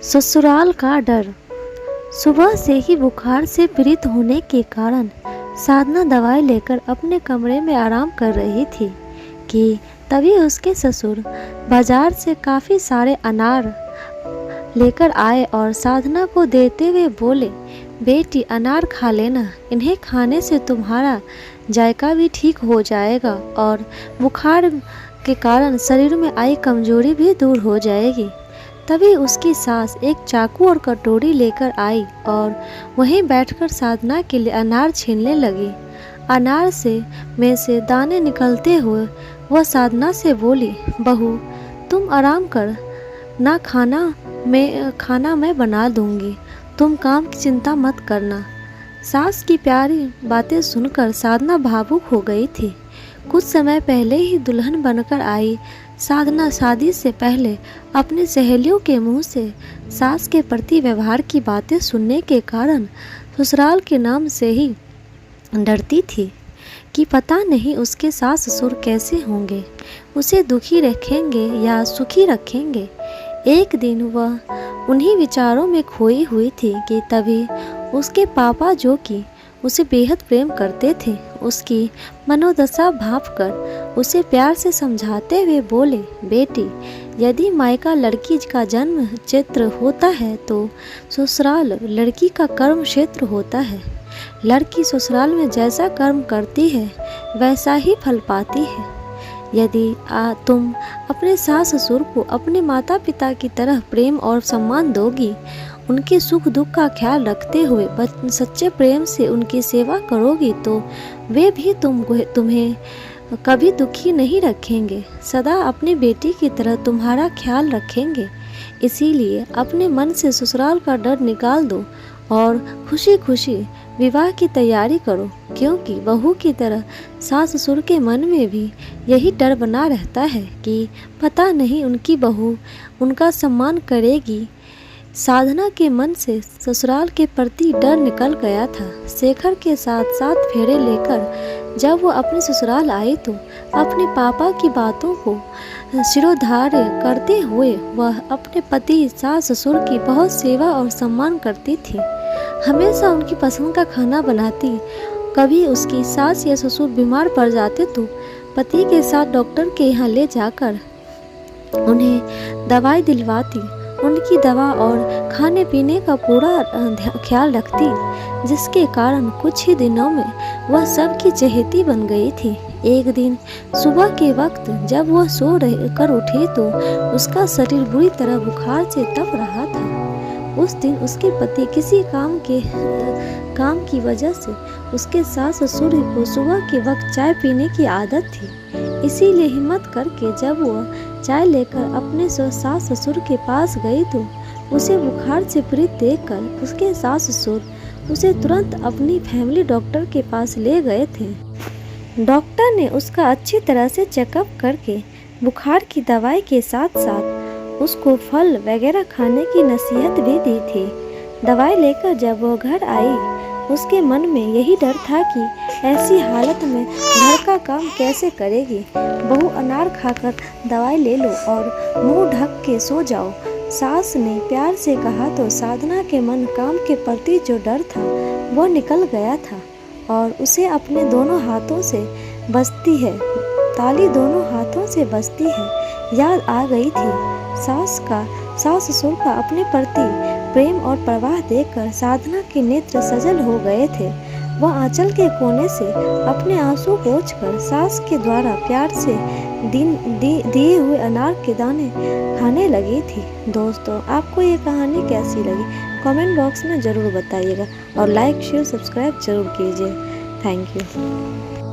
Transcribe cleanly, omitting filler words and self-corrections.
ससुराल का डर। सुबह से ही बुखार से पीड़ित होने के कारण साधना दवाई लेकर अपने कमरे में आराम कर रही थी कि तभी उसके ससुर बाजार से काफ़ी सारे अनार लेकर आए और साधना को देते हुए बोले, बेटी अनार खा लेना, इन्हें खाने से तुम्हारा जायका भी ठीक हो जाएगा और बुखार के कारण शरीर में आई कमजोरी भी दूर हो जाएगी। तभी उसकी सास एक चाकू और कटोरी लेकर आई और वहीं बैठकर साधना के लिए अनार छीलने लगी। अनार में से दाने निकलते हुए वह साधना से बोली, बहू तुम आराम कर ना, खाना मैं बना दूंगी, तुम काम की चिंता मत करना। सास की प्यारी बातें सुनकर साधना भावुक हो गई थी। कुछ समय पहले ही दुल्हन बनकर आई साधना शादी से पहले अपनी सहेलियों के मुंह से सास के प्रति व्यवहार की बातें सुनने के कारण ससुराल के नाम से ही डरती थी कि पता नहीं उसके सास ससुर कैसे होंगे, उसे दुखी रखेंगे या सुखी रखेंगे। एक दिन वह उन्हीं विचारों में खोई हुई थी कि तभी उसके पापा, जो कि उसे बेहद प्रेम करते थे, उसकी मनोदशा भांपकर उसे प्यार से समझाते हुए बोले, बेटी यदि मायका लड़की का जन्म क्षेत्र होता है तो ससुराल लड़की का कर्म क्षेत्र होता है। लड़की ससुराल में जैसा कर्म करती है वैसा ही फल पाती है। यदि तुम अपने सास ससुर को अपने माता पिता की तरह प्रेम और सम्मान दोगी, उनके सुख दुख का ख्याल रखते हुए सच्चे प्रेम से उनकी सेवा करोगी, तो वे भी तुम्हें कभी दुखी नहीं रखेंगे, सदा अपनी बेटी की तरह तुम्हारा ख्याल रखेंगे। इसीलिए अपने मन से ससुराल का डर निकाल दो और खुशी खुशी विवाह की तैयारी करो, क्योंकि बहू की तरह सास ससुर के मन में भी यही डर बना रहता है कि पता नहीं उनकी बहू उनका सम्मान करेगी। साधना के मन से ससुराल के प्रति डर निकल गया था। शेखर के साथ 7 फेरे लेकर जब वो अपने ससुराल आई तो अपने पापा की बातों को शिरोधार्य करते हुए वह अपने पति सास ससुर की बहुत सेवा और सम्मान करती थी। हमेशा उनकी पसंद का खाना बनाती। कभी उसकी सास या ससुर बीमार पड़ जाते तो पति के साथ डॉक्टर के यहाँ ले जाकर उन्हें दवाई दिलवाती, उनकी दवा और खाने पीने का पूरा ख्याल रखती, जिसके कारण कुछ ही दिनों में वह सबकी चहेती बन गई थी। एक दिन सुबह के वक्त जब वह सो कर उठी तो उसका शरीर बुरी तरह बुखार से तप रहा था। उस दिन उसके पति किसी काम की वजह से उसके सास ससुर को सुबह के वक्त चाय पीने की आदत थी। इसीलिए हिम्मत करके जब वह चाय लेकर अपने सास ससुर के पास गई तो उसे बुखार से पीड़ित देखकर उसके सास ससुर उसे तुरंत अपनी फैमिली डॉक्टर के पास ले गए थे। डॉक्टर ने उसका अच्छी तरह से चेकअप करके बुखार की दवाई के साथ साथ उसको फल वगैरह खाने की नसीहत भी दी थी। दवाई लेकर जब वो घर आई, उसके मन में यही डर था कि ऐसी हालत में घर का काम कैसे करेगी। बहू अनार खाकर दवाई ले लो और मुंह ढक के सो जाओ, सास ने प्यार से कहा तो साधना के मन काम के प्रति जो डर था वो निकल गया था और उसे अपने दोनों हाथों से बजती है ताली दोनों हाथों से बजती है याद आ गई थी। सास ससुर का अपने प्रति प्रेम और प्रवाह देखकर साधना के नेत्र सजल हो गए थे। वह आंचल के कोने से अपने आंसू पोंछकर सास के द्वारा प्यार से दिए हुए अनार के दाने खाने लगी थी। दोस्तों, आपको ये कहानी कैसी लगी कमेंट बॉक्स में ज़रूर बताइएगा और लाइक शेयर सब्सक्राइब जरूर कीजिए। Thank you.